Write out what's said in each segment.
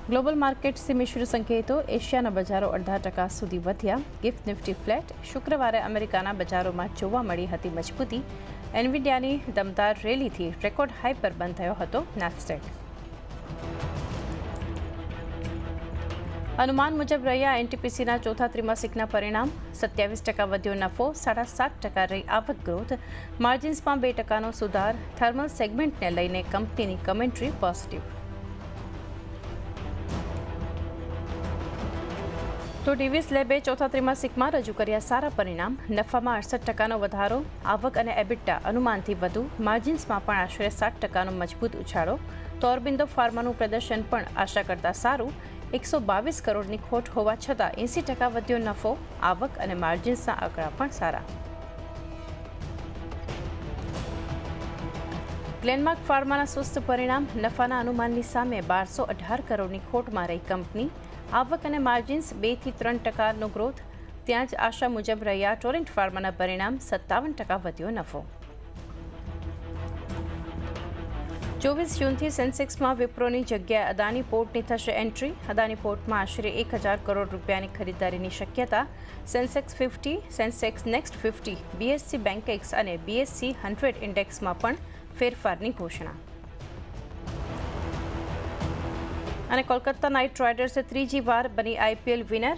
Global માર્કેટ્સથી મિશ્ર સંકેતો. એશિયાના બજારો 0.5% સુધી વધ્યા. Gift Nifty flat. શુક્રવારે અમેરિકાના બજારોમાં જોવા મળી હતી મજબૂતી. એનવિડિયાની દમદાર રેલીથી રેકોર્ડ હાઈ પર બંધ થયો હતો નાસ્ડેક. અનુમાન મુજબ રહ્યા એનટીપીસીના ચોથા ત્રિમાસિકના પરિણામ. 27% વધ્યો નફો. 7.5% રહી આવક ગ્રોથ. માર્જિન્સમાં 2%નો સુધાર. થર્મલ સેગમેન્ટને લઈને કંપનીની કમેન્ટ્રી પોઝિટિવ. તો ડીવીએસ લેબે ચોથા ત્રિમાસિકમાં રજૂ કર્યા સારા પરિણામ. નફામાં 68%નો વધારો. આવક અને એબિટા અનુમાનથી વધુ. માર્જિન્સમાં પણ આશરે 7%નો મજબૂત ઉછાળો. તો ઓરબિંદો ફાર્માનું પ્રદર્શન પણ આશા કરતાં સારું. 122 કરોડની ખોટ હોવા છતાં 80% વધ્યો નફો. આવક અને માર્જિન્સના આંકડા પણ સારા. ગ્લેનમાર્ક ફાર્માના સુસ્ત પરિણામ. નફાના અનુમાનની સામે 1218 કરોડની ખોટમાં રહી કંપની. આવક અને માર્જિન્સ 2 થી 3%નો ગ્રોથ. ત્યાં જ આશા મુજબ રહ્યા ટોરેન્ટ ફાર્માના પરિણામ. 57% વધ્યો નફો. 24 જૂનથી સેન્સેક્સમાં વિપ્રોની જગ્યાએ અદાની પોર્ટની થશે એન્ટ્રી. અદાની પોર્ટમાં આશરે 1000 કરોડ રૂપિયાની ખરીદારીની શક્યતા. સેન્સેક્સ 50, સેન્સેક્સ નેક્સ્ટ 50, બીએસસી બેન્કેક્સ અને બીએસસી 100 ઇન્ડેક્સમાં પણ ફેરફારની ઘોષણા. અને કોલકાતા નાઇટ રાઇડર્સે ત્રીજી વાર બની આઈપીએલ વિનર.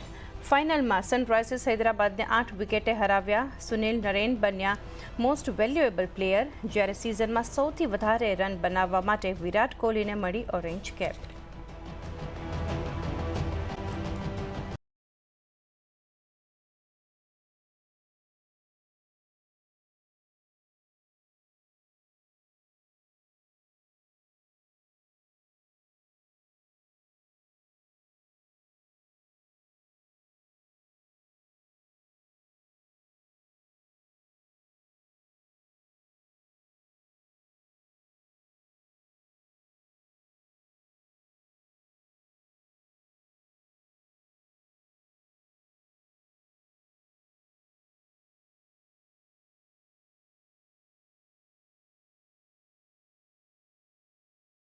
ફાઇનલમાં સનરાઇઝર્સ હૈદરાબાદને 8 વિકેટે હરાવ્યા. સુનિલ નરેન બન્યા મોસ્ટ વેલ્યુએબલ પ્લેયર. જ્યારે સિઝનમાં સૌથી વધારે રન બનાવવા માટે વિરાટ કોહલીને મળી ઓરેન્જ કેપ.